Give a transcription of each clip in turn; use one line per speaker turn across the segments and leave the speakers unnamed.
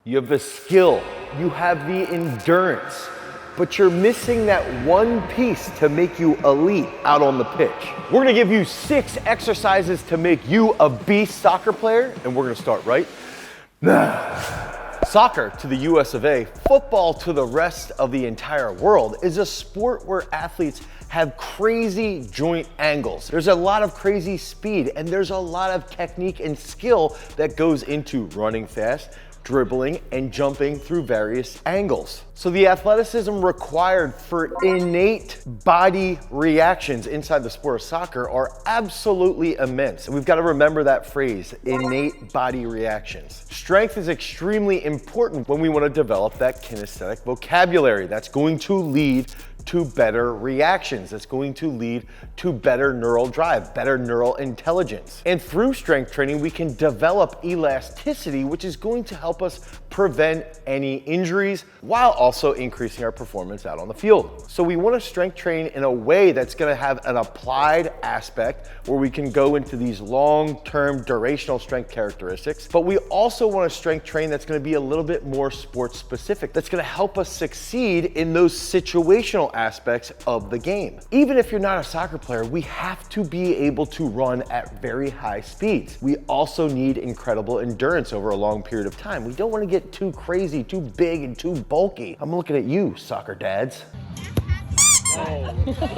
You have the skill, you have the endurance, but you're missing that one piece to make you elite out on the pitch. We're gonna give you 6 exercises to make you a beast soccer player, and we're gonna start right now. Soccer to the US of A, football to the rest of the entire world, is a sport where athletes have crazy joint angles. There's a lot of crazy speed, and there's a lot of technique and skill that goes into running fast, dribbling, and jumping through various angles. So the athleticism required for innate body reactions inside the sport of soccer are absolutely immense. And we've got to remember that phrase, innate body reactions. Strength is extremely important when we want to develop that kinesthetic vocabulary. That's going to lead to better reactions. That's going to lead to better neural drive, better neural intelligence. And through strength training, we can develop elasticity, which is going to help us prevent any injuries while also increasing our performance out on the field. So we want to strength train in a way that's going to have an applied aspect where we can go into these long-term durational strength characteristics, but we also want to strength train that's going to be a little bit more sports specific. That's going to help us succeed in those situational aspects of the game. Even if you're not a soccer player, we have to be able to run at very high speeds. We also need incredible endurance over a long period of time. We don't want to get too crazy, too big, and too bulky. I'm looking at you, soccer dads.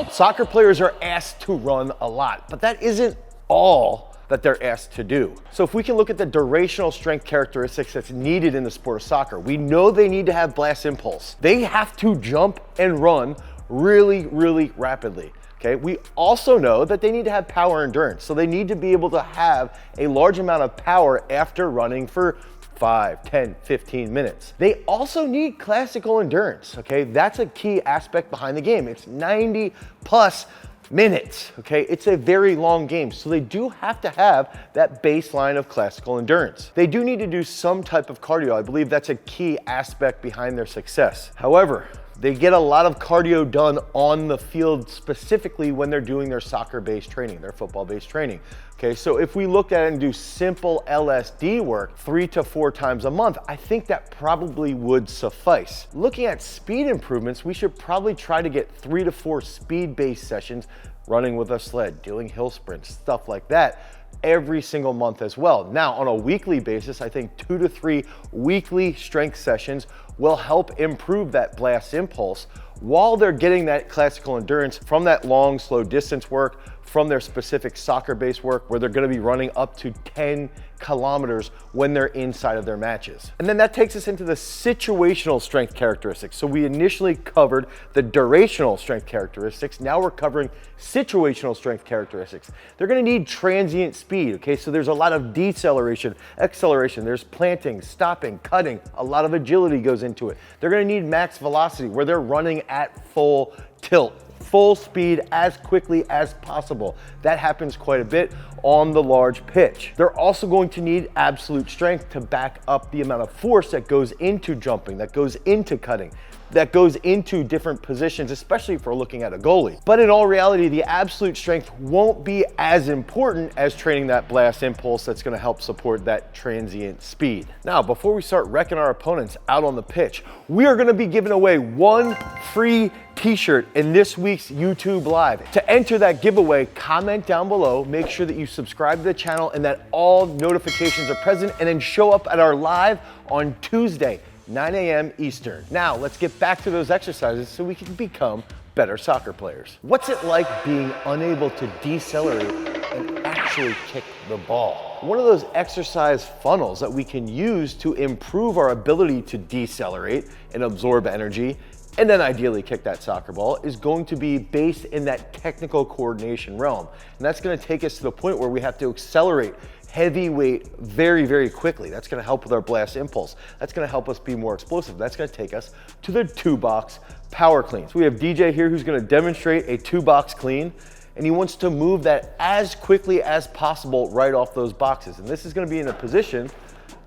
Soccer players are asked to run a lot, but that isn't all that they're asked to do. So if we can look at the durational strength characteristics that's needed in the sport of soccer, we know they need to have blast impulse. They have to jump and run really, really rapidly. Okay, we also know that they need to have power endurance. So they need to be able to have a large amount of power after running for 5, 10, 15 minutes. They also need classical endurance, okay? That's a key aspect behind the game. It's 90 plus minutes, okay? It's a very long game, so they do have to have that baseline of classical endurance. They do need to do some type of cardio. I believe that's a key aspect behind their success. However, they get a lot of cardio done on the field, specifically when they're doing their soccer-based training, their football-based training. Okay, so if we look at it and do simple LSD work 3 to 4 times a month, I think that probably would suffice. Looking at speed improvements, we should probably try to get 3 to 4 speed-based sessions, running with a sled, doing hill sprints, stuff like that, every single month as well. Now, on a weekly basis, I think 2 to 3 weekly strength sessions will help improve that blast impulse while they're getting that classical endurance from that long, slow distance work, from their specific soccer-based work where they're gonna be running up to 10 kilometers when they're inside of their matches. And then that takes us into the situational strength characteristics. So we initially covered the durational strength characteristics. Now we're covering situational strength characteristics. They're gonna need transient speed, okay? So there's a lot of deceleration, acceleration, there's planting, stopping, cutting, a lot of agility goes into it. They're gonna need max velocity where they're running at full tilt, full speed as quickly as possible. That happens quite a bit on the large pitch. They're also going to need absolute strength to back up the amount of force that goes into jumping, that goes into cutting, that goes into different positions, especially if we're looking at a goalie. But in all reality, the absolute strength won't be as important as training that blast impulse that's gonna help support that transient speed. Now, before we start wrecking our opponents out on the pitch, we are gonna be giving away 1 free t-shirt in this week's YouTube Live. To enter that giveaway, comment down below, make sure that you subscribe to the channel and that all notifications are present, and then show up at our live on Tuesday, 9 a.m. Eastern. Now, let's get back to those exercises so we can become better soccer players. What's it like being unable to decelerate and actually kick the ball? One of those exercise funnels that we can use to improve our ability to decelerate and absorb energy and then ideally kick that soccer ball is going to be based in that technical coordination realm. And that's gonna take us to the point where we have to accelerate heavy weight very, very quickly. That's gonna help with our blast impulse. That's gonna help us be more explosive. That's gonna take us to the 2-box power clean. So we have DJ here who's gonna demonstrate a 2-box clean, and he wants to move that as quickly as possible right off those boxes. And this is gonna be in a position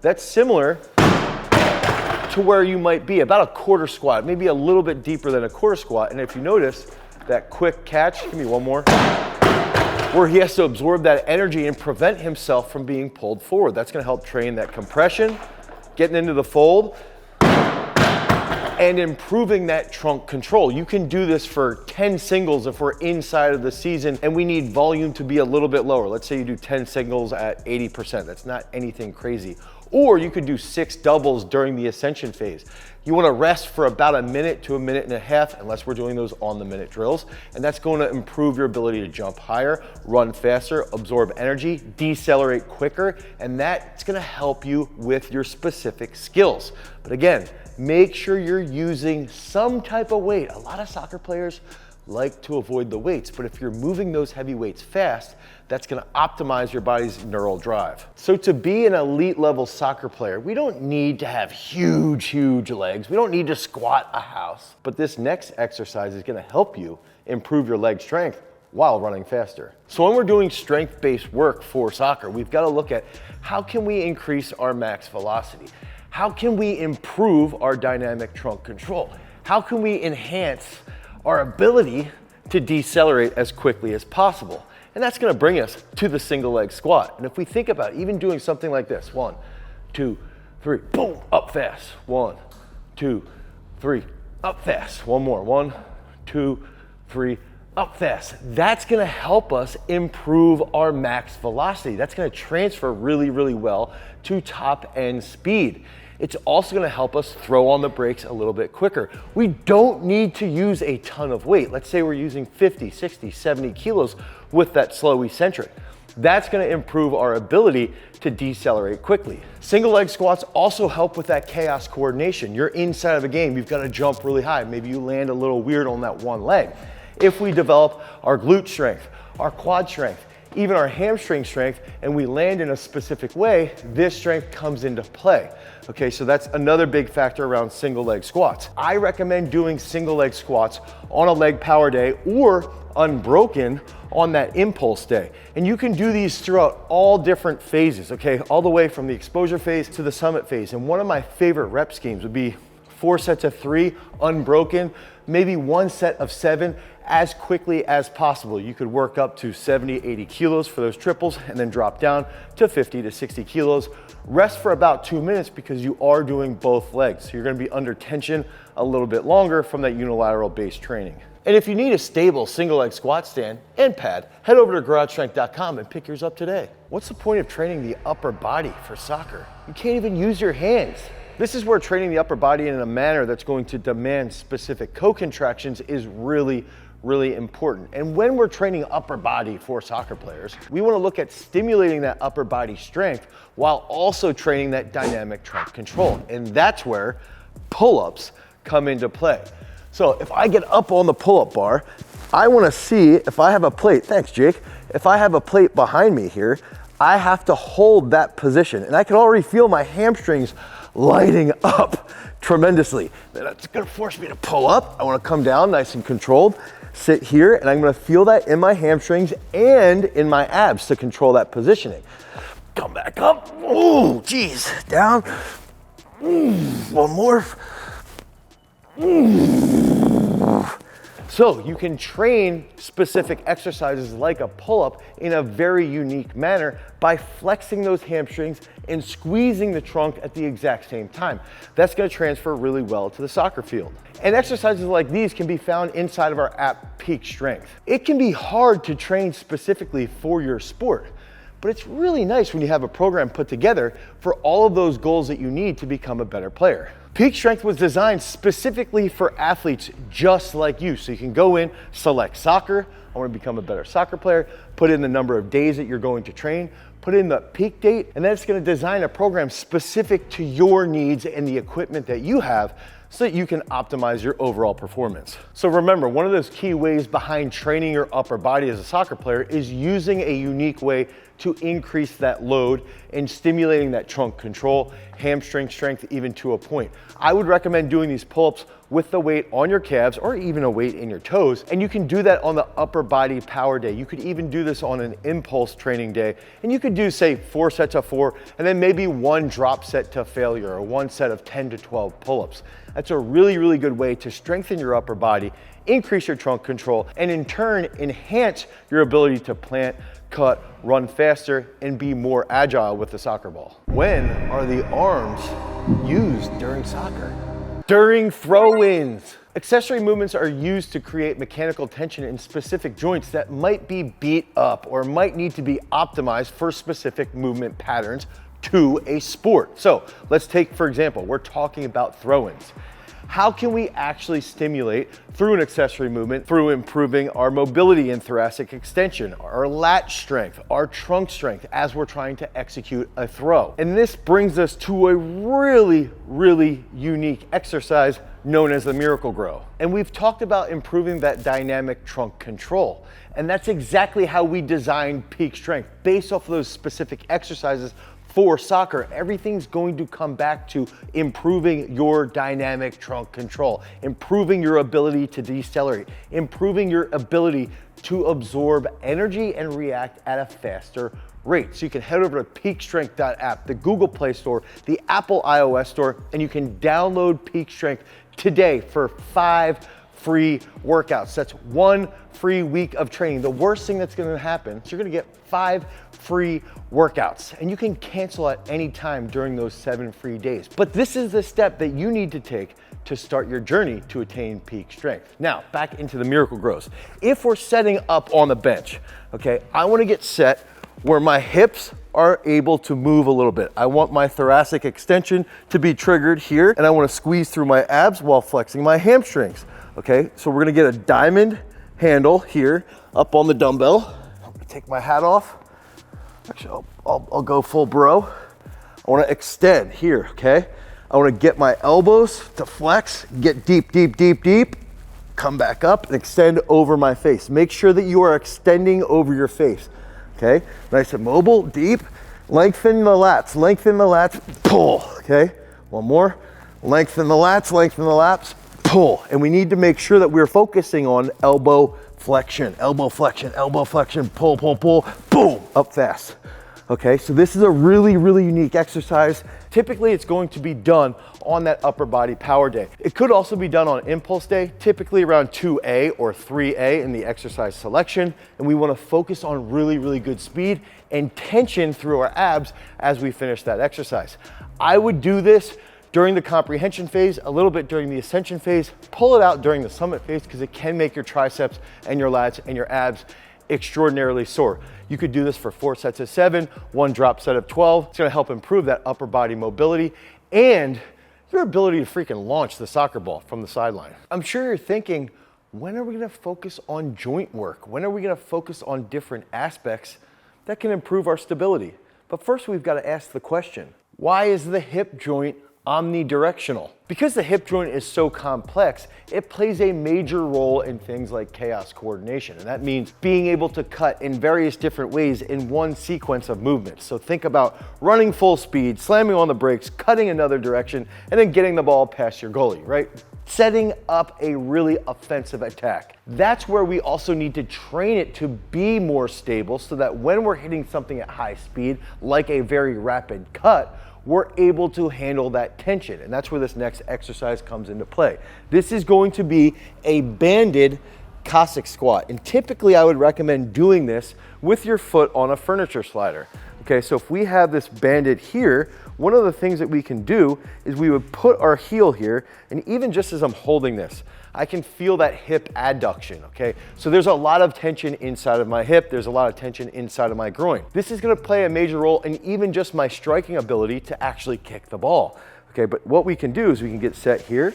that's similar to where you might be, about a quarter squat, maybe a little bit deeper than a quarter squat. And if you notice that quick catch, give me one more, where he has to absorb that energy and prevent himself from being pulled forward. That's gonna help train that compression getting into the fold, and improving that trunk control. You can do this for 10 singles if we're inside of the season and we need volume to be a little bit lower. Let's say you do 10 singles at 80%. That's not anything crazy. Or you could do 6 doubles during the ascension phase. You want to rest for about a minute to a minute and a half, unless we're doing those on the minute drills. And that's going to improve your ability to jump higher, run faster, absorb energy, decelerate quicker, and that's going to help you with your specific skills. But again, make sure you're using some type of weight. A lot of soccer players like to avoid the weights, but if you're moving those heavy weights fast, that's gonna optimize your body's neural drive. So to be an elite level soccer player, we don't need to have huge legs. We don't need to squat a house. But this next exercise is gonna help you improve your leg strength while running faster. So when we're doing strength-based work for soccer, we've gotta look at how can we increase our max velocity? How can we improve our dynamic trunk control? How can we enhance our ability to decelerate as quickly as possible? And that's gonna bring us to the single leg squat. And if we think about even doing something like this, 1, 2, 3, boom, up fast. 1, 2, 3, up fast. One more, 1, 2, 3, up fast. That's gonna help us improve our max velocity. That's gonna transfer really well to top end speed. It's also gonna help us throw on the brakes a little bit quicker. We don't need to use a ton of weight. Let's say we're using 50, 60, 70 kilos with that slow eccentric. That's gonna improve our ability to decelerate quickly. Single leg squats also help with that chaos coordination. You're inside of a game, you've gotta jump really high. Maybe you land a little weird on that one leg. If we develop our glute strength, our quad strength, even our hamstring strength, and we land in a specific way, this strength comes into play. Okay, so that's another big factor around single leg squats. I recommend doing single leg squats on a leg power day or unbroken on that impulse day. And you can do these throughout all different phases, okay? All the way from the exposure phase to the summit phase. And one of my favorite rep schemes would be 4 sets of 3 unbroken, maybe 1 set of 7 as quickly as possible. You could work up to 70, 80 kilos for those triples and then drop down to 50 to 60 kilos. Rest for about 2 minutes because you are doing both legs. So you're gonna be under tension a little bit longer from that unilateral base training. And if you need a stable single leg squat stand and pad, head over to garagestrength.com and pick yours up today. What's the point of training the upper body for soccer? You can't even use your hands. This is where training the upper body in a manner that's going to demand specific co-contractions is really important. And when we're training upper body for soccer players, we want to look at stimulating that upper body strength while also training that dynamic trunk control. And that's where pull-ups come into play. So if I get up on the pull-up bar, I want to see if I have a plate. Thanks, Jake. If I have a plate behind me here, I have to hold that position. And I can already feel my hamstrings lighting up tremendously. That's gonna force me to pull up. I wanna come down nice and controlled, sit here, and I'm gonna feel that in my hamstrings and in my abs to control that positioning. Come back up, ooh, geez, down, one more. So you can train specific exercises like a pull-up in a very unique manner by flexing those hamstrings and squeezing the trunk at the exact same time. That's gonna transfer really well to the soccer field. And exercises like these can be found inside of our app, Peak Strength. It can be hard to train specifically for your sport, but it's really nice when you have a program put together for all of those goals that you need to become a better player. Peak Strength was designed specifically for athletes just like you. So you can go in, select soccer, I want to become a better soccer player, put in the number of days that you're going to train, put in the peak date, and then it's going to design a program specific to your needs and the equipment that you have so that you can optimize your overall performance. So remember, one of those key ways behind training your upper body as a soccer player is using a unique way to increase that load and stimulating that trunk control, hamstring strength, even to a point. I would recommend doing these pull-ups with the weight on your calves or even a weight in your toes. And you can do that on the upper body power day. You could even do this on an impulse training day. And you could do, say, 4 sets of 4, and then maybe 1 drop set to failure or 1 set of 10 to 12 pull-ups. That's a really good way to strengthen your upper body, increase your trunk control, and in turn, enhance your ability to plant, cut, run faster, and be more agile with the soccer ball. When are the arms used during soccer? During throw-ins. Accessory movements are used to create mechanical tension in specific joints that might be beat up or might need to be optimized for specific movement patterns to a sport. So let's take, for example, we're talking about throw-ins. How can we actually stimulate through an accessory movement through improving our mobility and thoracic extension, our lat strength, our trunk strength as we're trying to execute a throw? And this brings us to a really, really unique exercise known as the miracle grow. And we've talked about improving that dynamic trunk control. And that's exactly how we designed peak strength based off of those specific exercises. For soccer, everything's going to come back to improving your dynamic trunk control, improving your ability to decelerate, improving your ability to absorb energy and react at a faster rate. So you can head over to peakstrength.app, the Google Play Store, the Apple iOS Store, and you can download Peak Strength today for 5 free workouts. That's 1 free week of training. The worst thing that's gonna happen is you're gonna get 5 free workouts, and you can cancel at any time during those 7 free days. But this is the step that you need to take to start your journey to attain peak strength. Now, back into the miracle grows. If we're setting up on the bench, okay, I wanna get set where my hips are able to move a little bit. I want my thoracic extension to be triggered here, and I wanna squeeze through my abs while flexing my hamstrings. Okay, so we're gonna get a diamond handle here up on the dumbbell. I'm gonna take my hat off. Actually, I'll go full bro. I wanna extend here, okay? I wanna get my elbows to flex, get deep, deep, deep, deep, come back up and extend over my face. Make sure that you are extending over your face, okay? Nice and mobile, deep. Lengthen the lats, pull, okay? One more, lengthen the lats, pull. And we need to make sure that we're focusing on elbow flexion, pull, pull, pull, boom, up fast. Okay, so this is a really, really unique exercise. Typically, it's going to be done on that upper body power day. It could also be done on impulse day, typically around 2A or 3A in the exercise selection. And we want to focus on really, really good speed and tension through our abs as we finish that exercise. I would do this during the comprehension phase, a little bit during the ascension phase, pull it out during the summit phase because it can make your triceps and your lats and your abs extraordinarily sore. You could do this for 4 sets of 7, 1 drop set of 12. It's gonna help improve that upper body mobility and your ability to freaking launch the soccer ball from the sideline. I'm sure you're thinking, when are we gonna focus on joint work? When are we gonna focus on different aspects that can improve our stability? But first we've gotta ask the question, why is the hip joint omnidirectional? Because the hip joint is so complex, it plays a major role in things like chaos coordination. And that means being able to cut in various different ways in one sequence of movements. So think about running full speed, slamming on the brakes, cutting another direction, and then getting the ball past your goalie, right? Setting up a really offensive attack. That's where we also need to train it to be more stable so that when we're hitting something at high speed, like a very rapid cut, we're able to handle that tension. And that's where this next exercise comes into play. This is going to be a banded Cossack squat. And typically I would recommend doing this with your foot on a furniture slider. Okay, so if we have this banded here, one of the things that we can do is we would put our heel here, and even just as I'm holding this, I can feel that hip adduction, okay? So there's a lot of tension inside of my hip, there's a lot of tension inside of my groin. This is gonna play a major role in even just my striking ability to actually kick the ball, okay? But what we can do is we can get set here,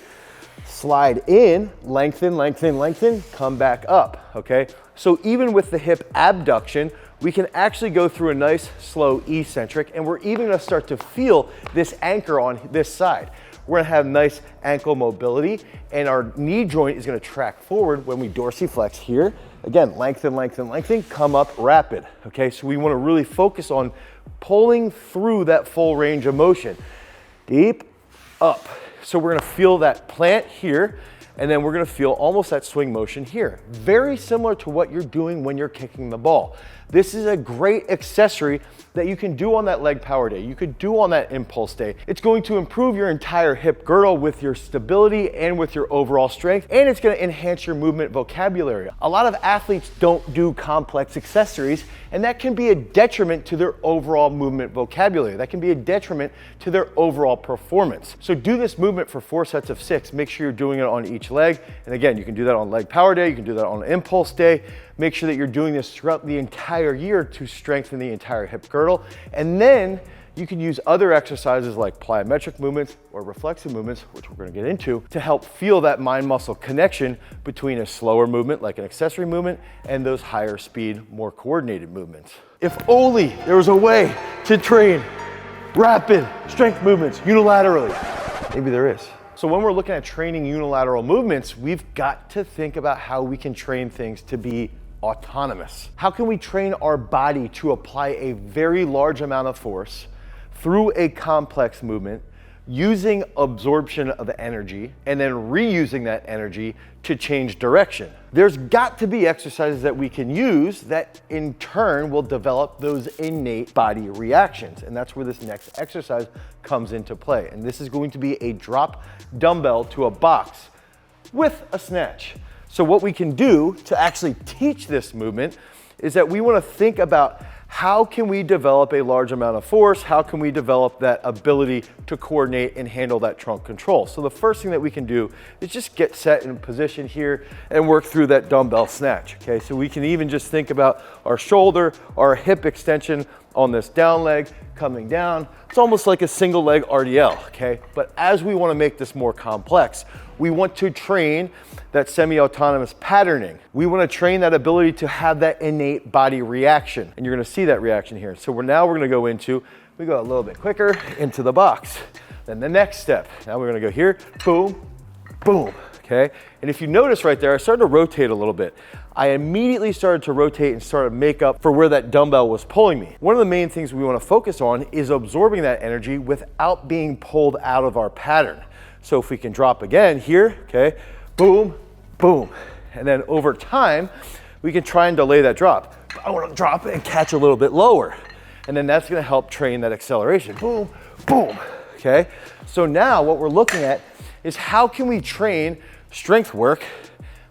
slide in, lengthen, lengthen, lengthen, come back up, okay? So even with the hip abduction, we can actually go through a nice, slow eccentric, and we're even gonna start to feel this anchor on this side. We're gonna have nice ankle mobility, and our knee joint is gonna track forward when we dorsiflex here. Again, lengthen, lengthen, lengthen, come up rapid, okay? So we wanna really focus on pulling through that full range of motion. Deep, up. So we're gonna feel that plant here, and then we're gonna feel almost that swing motion here. Very similar to what you're doing when you're kicking the ball. This is a great accessory that you can do on that leg power day. You could do on that impulse day. It's going to improve your entire hip girdle with your stability and with your overall strength, and it's going to enhance your movement vocabulary. A lot of athletes don't do complex accessories, and that can be a detriment to their overall movement vocabulary. That can be a detriment to their overall performance. So do this movement for 4 sets of 6. Make sure you're doing it on each leg. And again, you can do that on leg power day. You can do that on impulse day. Make sure that you're doing this throughout the entire year to strengthen the entire hip girdle. And then you can use other exercises like plyometric movements or reflexive movements, which we're going to get into, to help feel that mind-muscle connection between a slower movement like an accessory movement and those higher speed, more coordinated movements. If only there was a way to train rapid strength movements unilaterally. Maybe there is. So when we're looking at training unilateral movements, we've got to think about how we can train things to be autonomous. How can we train our body to apply a very large amount of force through a complex movement using absorption of energy and then reusing that energy to change direction? There's got to be exercises that we can use that in turn will develop those innate body reactions. And that's where this next exercise comes into play. And this is going to be a drop dumbbell to a box with a snatch. So what we can do to actually teach this movement is that we want to think about how can we develop a large amount of force? How can we develop that ability to coordinate and handle that trunk control? So the first thing that we can do is just get set in position here and work through that dumbbell snatch, okay? So we can even just think about our shoulder, our hip extension on this down leg coming down. It's almost like a single leg RDL, okay? But as we want to make this more complex, we want to train that semi-autonomous patterning. We want to train that ability to have that innate body reaction. And you're going to see that reaction here. So we're going to go into, we go a little bit quicker into the box. Then the next step, now we're going to go here, boom, boom, okay? And if you notice right there, I started to rotate a little bit. I immediately started to rotate and started to make up for where that dumbbell was pulling me. One of the main things we want to focus on is absorbing that energy without being pulled out of our pattern. So if we can drop again here, okay, boom, boom. And then over time, we can try and delay that drop. I want to drop and catch a little bit lower. And then that's going to help train that acceleration. Boom, boom, okay? So now what we're looking at is how can we train strength work,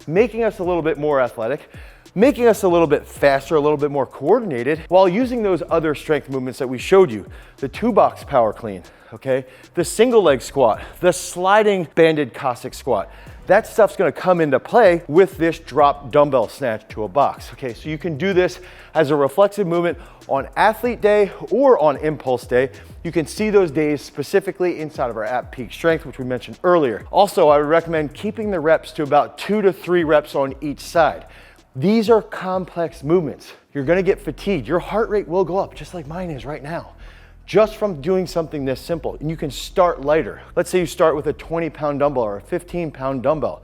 making us a little bit more athletic, making us a little bit faster, a little bit more coordinated, while using those other strength movements that we showed you. The 2-box power clean, okay? The single leg squat, the sliding banded Cossack squat. That stuff's gonna come into play with this drop dumbbell snatch to a box, okay? So you can do this as a reflexive movement on athlete day or on impulse day. You can see those days specifically inside of our app Peak Strength, which we mentioned earlier. Also, I would recommend keeping the reps to about 2 to 3 reps on each side. These are complex movements. You're gonna get fatigued. Your heart rate will go up, just like mine is right now, just from doing something this simple. And you can start lighter. Let's say you start with a 20-pound dumbbell or a 15-pound dumbbell.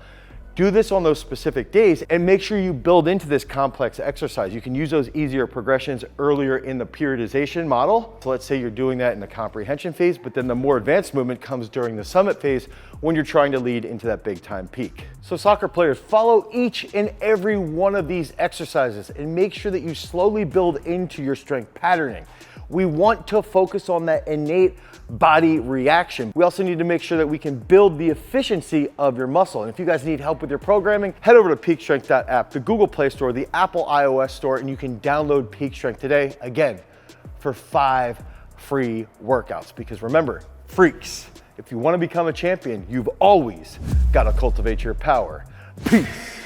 Do this on those specific days and make sure you build into this complex exercise. You can use those easier progressions earlier in the periodization model. So let's say you're doing that in the comprehension phase, but then the more advanced movement comes during the summit phase when you're trying to lead into that big time peak. So soccer players, follow each and every one of these exercises and make sure that you slowly build into your strength patterning. We want to focus on that innate body reaction. We also need to make sure that we can build the efficiency of your muscle. And if you guys need help with your programming, head over to peakstrength.app, the Google Play Store, the Apple iOS Store, and you can download Peak Strength today, again, for 5 free workouts. Because remember, freaks, if you want to become a champion, you've always got to cultivate your power. Peace.